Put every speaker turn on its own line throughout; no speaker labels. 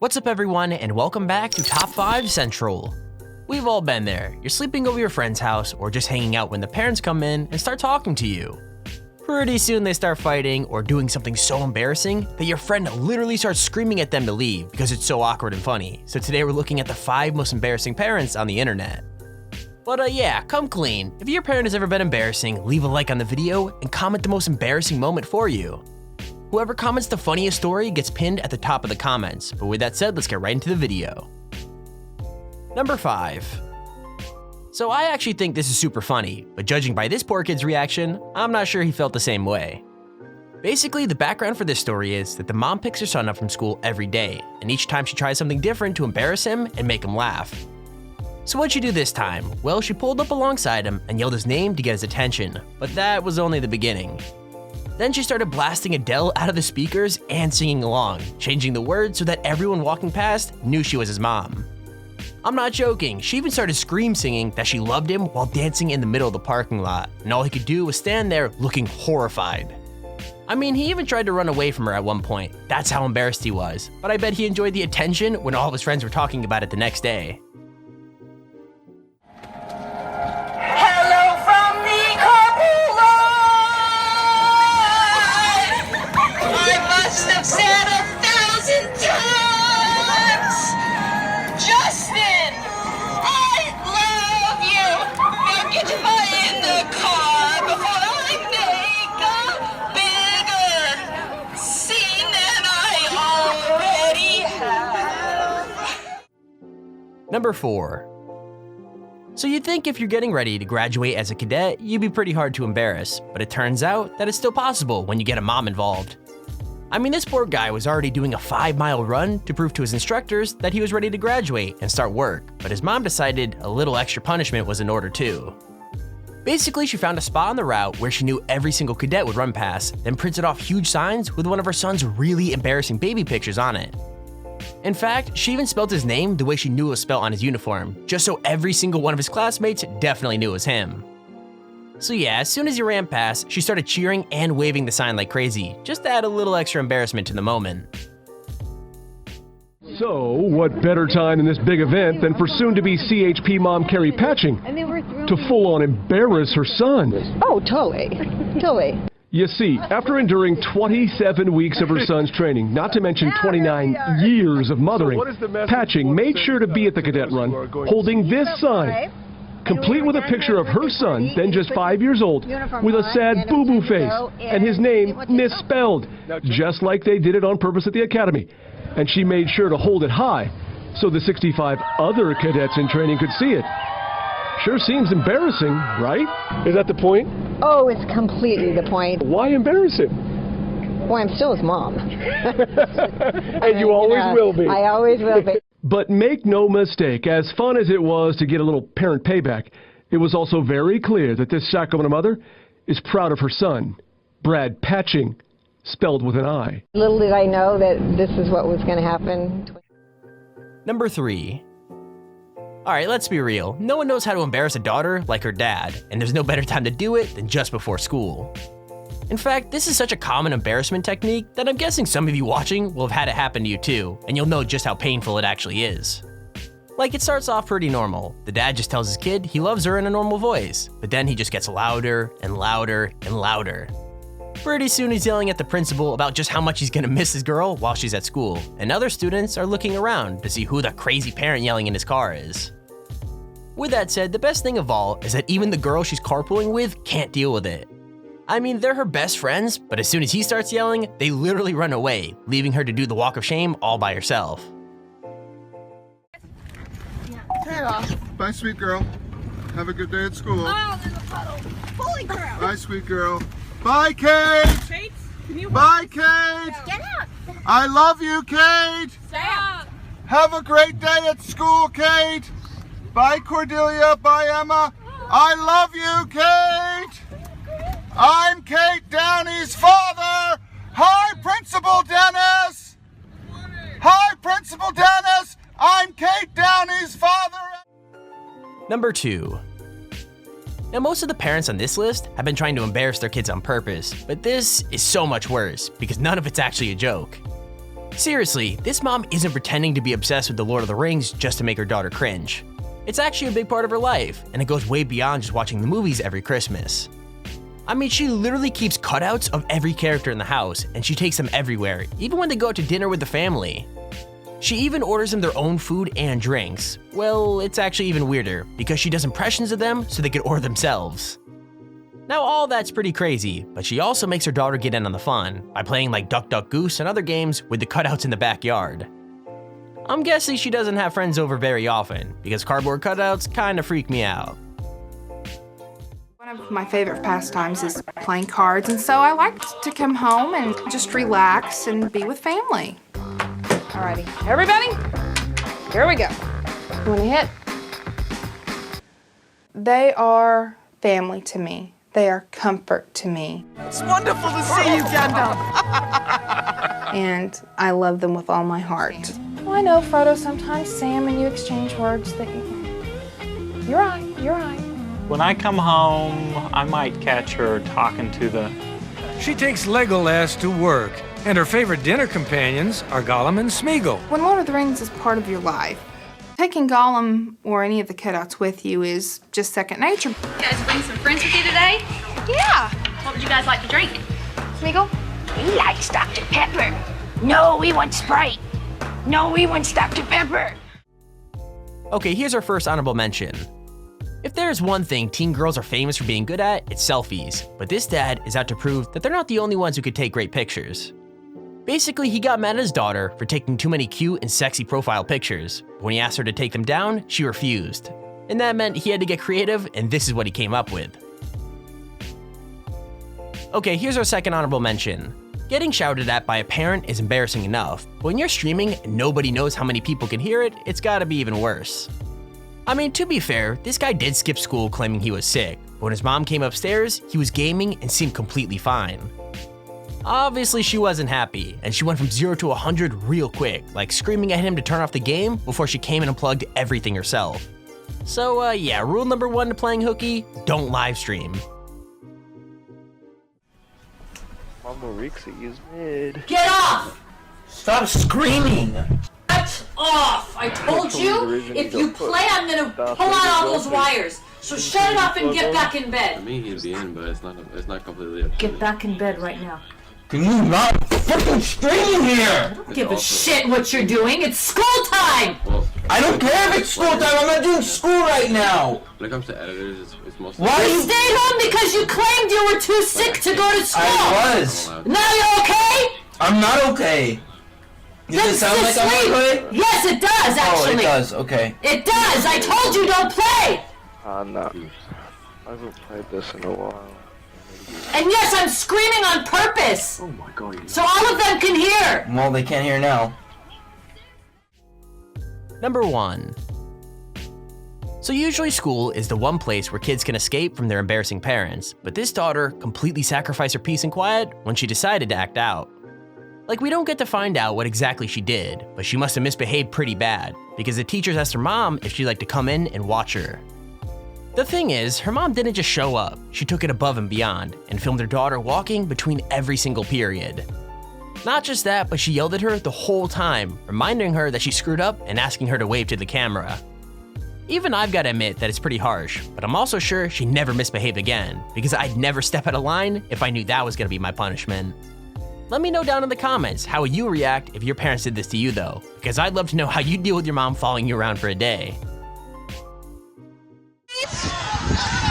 What's up everyone, and welcome back to Top 5 Central. We've all been there. You're sleeping over your friend's house or just hanging out when the parents come in and start talking to you. Pretty soon they start fighting or doing something so embarrassing that your friend literally starts screaming at them to leave because it's so awkward and funny. So today we're looking at the 5 most embarrassing parents on the internet. But yeah, come clean. If your parent has ever been embarrassing, leave a like on the video and comment the most embarrassing moment for you. Whoever comments the funniest story gets pinned at the top of the comments, but with that said, let's get right into the video. Number 5. So I actually think this is super funny, but judging by this poor kid's reaction, I'm not sure he felt the same way. Basically, the background for this story is that the mom picks her son up from school every day, and each time she tries something different to embarrass him and make him laugh. So what'd she do this time? Well, she pulled up alongside him and yelled his name to get his attention, but that was only the beginning. Then she started blasting Adele out of the speakers and singing along, changing the words so that everyone walking past knew she was his mom. I'm not joking, she even started scream singing that she loved him while dancing in the middle of the parking lot, and all he could do was stand there looking horrified. I mean, he even tried to run away from her at one point, that's how embarrassed he was, but I bet he enjoyed the attention when all of his friends were talking about it the next day.
I've said 1,000 times! Justin! I love you! Now get in the car before I make a bigger scene than I already have.
Number 4. So you'd think if you're getting ready to graduate as a cadet, you'd be pretty hard to embarrass, but it turns out that it's still possible when you get a mom involved. I mean, this poor guy was already doing a 5-mile run to prove to his instructors that he was ready to graduate and start work, but his mom decided a little extra punishment was in order too. Basically, she found a spot on the route where she knew every single cadet would run past, then printed off huge signs with one of her son's really embarrassing baby pictures on it. In fact, she even spelled his name the way she knew it was spelled on his uniform, just so every single one of his classmates definitely knew it was him. So yeah, as soon as he ran past, she started cheering and waving the sign like crazy, just to add a little extra embarrassment to the moment.
So, what better time in this big event than for soon-to-be CHP mom Carrie Patching to full-on embarrass her son?
Oh, totally.
You see, after enduring 27 weeks of her son's training, not to mention 29 years of mothering, Patching made sure to be at the cadet run holding this sign, complete with a picture of her son, then just 5 years old, with a sad boo-boo face, and his name misspelled, just like they did it on purpose at the academy. And she made sure to hold it high, so the 65 other cadets in training could see it. Sure seems embarrassing, right? Is that the point?
Oh, it's completely the point.
Why embarrass him?
Well, I'm still his mom.
And you always will be.
I always will be.
But make no mistake, as fun as it was to get a little parent payback, it was also very clear that this Sacramento mother is proud of her son, Brad Patching, spelled with an I.
Little did I know that this is what was going to happen.
Number 3. Alright, let's be real, no one knows how to embarrass a daughter like her dad, and there's no better time to do it than just before school. In fact, this is such a common embarrassment technique that I'm guessing some of you watching will have had it happen to you too, and you'll know just how painful it actually is. Like, it starts off pretty normal. The dad just tells his kid he loves her in a normal voice, but then he just gets louder and louder and louder. Pretty soon he's yelling at the principal about just how much he's gonna miss his girl while she's at school, and other students are looking around to see who the crazy parent yelling in his car is. With that said, the best thing of all is that even the girl she's carpooling with can't deal with it. I mean, they're her best friends, but as soon as he starts yelling, they literally run away, leaving her to do the walk of shame all by herself.
Turn it off.
Bye, sweet girl. Have a good day at school.
Oh, there's a puddle. Holy crap.
Bye, sweet girl. Bye, Kate.
Kate, can you
Bye, Kate.
get out?
I love you, Kate.
Stop.
Have a great day at school, Kate. Bye, Cordelia. Bye, Emma. I love you, Kate. I'm Kate Downey's father. Hi, Principal Dennis. Hi, Principal Dennis. I'm Kate Downey's father.
Number 2. Now, most of the parents on this list have been trying to embarrass their kids on purpose, but this is so much worse because none of it's actually a joke. Seriously, this mom isn't pretending to be obsessed with The Lord of the Rings just to make her daughter cringe. It's actually a big part of her life, and it goes way beyond just watching the movies every Christmas. I mean, she literally keeps cutouts of every character in the house, and she takes them everywhere, even when they go out to dinner with the family. She even orders them their own food and drinks. Well, it's actually even weirder, because she does impressions of them so they can order themselves. Now all that's pretty crazy, but she also makes her daughter get in on the fun by playing like Duck Duck Goose and other games with the cutouts in the backyard. I'm guessing she doesn't have friends over very often, because cardboard cutouts kinda freak me out.
One of my favorite pastimes is playing cards, and so I like to come home and just relax and be with family. Alrighty, everybody, here we go. You wanna hit? They are family to me. They are comfort to me.
It's wonderful to see you, Gandalf.
And I love them with all my heart. Well, I know, Frodo, sometimes Sam and you exchange words that you're right.
When I come home, I might catch her talking to the...
She takes Legolas to work, and her favorite dinner companions are Gollum and Smeagol.
When Lord of the Rings is part of your life, taking Gollum or any of the cutouts with you is just second nature.
You guys bring some friends with you today?
Yeah.
What would you guys like to drink?
Smeagol?
He likes Dr. Pepper. No, we want Sprite. No, we want Dr. Pepper.
Okay, here's our first honorable mention. If there's one thing teen girls are famous for being good at, it's selfies. But this dad is out to prove that they're not the only ones who could take great pictures. Basically, he got mad at his daughter for taking too many cute and sexy profile pictures. But when he asked her to take them down, she refused. And that meant he had to get creative, and this is what he came up with. Okay, here's our second honorable mention. Getting shouted at by a parent is embarrassing enough, but when you're streaming and nobody knows how many people can hear it, it's gotta be even worse. I mean, to be fair, this guy did skip school claiming he was sick, but when his mom came upstairs, he was gaming and seemed completely fine. Obviously, she wasn't happy, and she went from 0 to 100 real quick, like screaming at him to turn off the game before she came and unplugged everything herself. So yeah, rule number 1 to playing hooky, don't live stream.
Mama Rixie is mid.
Get off! Stop screaming! Get off! I told you, if you play, I'm gonna pull out all those wires. So shut it off and get back in bed.
I mean, he'd be in, but it's not completely up.
Get back in bed right now. Can you not fucking stream here? I don't give a shit what you're doing. It's school time!
Well,
I don't care if it's school time. I'm not doing school right now.
when it comes to editors, it's mostly...
Why you stayed home? Because you claimed you were too sick to go to school.
I was.
Now you're okay?
I'm not okay. Does it sound like I'm okay?
Yes, it does, actually.
Oh, it does. Okay.
It does. I told you don't play.
No. I haven't played this in a while.
And yes, I'm screaming on purpose.
Oh my god.
So all of them can hear.
Well, they can't hear now.
Number 1. So usually school is the one place where kids can escape from their embarrassing parents, but this daughter completely sacrificed her peace and quiet when she decided to act out. Like, we don't get to find out what exactly she did, but she must have misbehaved pretty bad, because the teachers asked her mom if she'd like to come in and watch her. The thing is, her mom didn't just show up, she took it above and beyond, and filmed her daughter walking between every single period. Not just that, but she yelled at her the whole time, reminding her that she screwed up and asking her to wave to the camera. Even I've got to admit that it's pretty harsh, but I'm also sure she never misbehaved again, because I'd never step out of line if I knew that was gonna be my punishment. Let me know down in the comments how would you react if your parents did this to you though, because I'd love to know how you deal with your mom following you around for a day.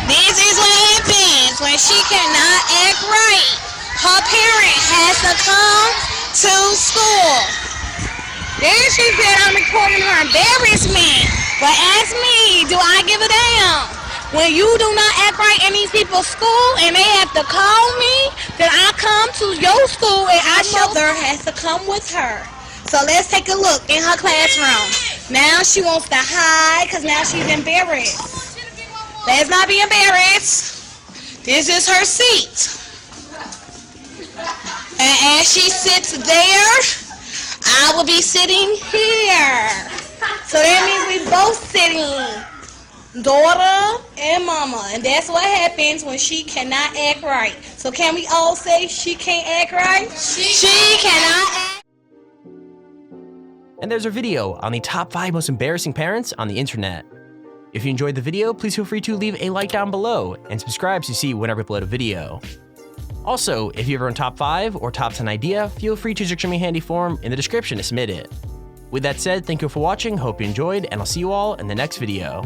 This is what happens when she cannot act right. Her parent has to come to school. Then she said I'm recording her embarrassment. But ask me, do I give a damn? When you do not act right in these people's school and they have to call me, then I come to your school and our mother has to come with her. So let's take a look in her classroom. Now she wants to hide because now she's embarrassed. Let's not be embarrassed. This is her seat. And as she sits there, I will be sitting here. So that means we both sitting, daughter and mama. And that's what happens when she cannot act right. So can we all say she can't act right? She cannot act.
And there's our video on the top 5 most embarrassing parents on the internet. If you enjoyed the video, please feel free to leave a like down below and subscribe to see whenever I upload a video. Also, if you have your own top 5 or top 10 idea, feel free to use the extremely handy form in the description to submit it. With that said, thank you for watching, hope you enjoyed, and I'll see you all in the next video.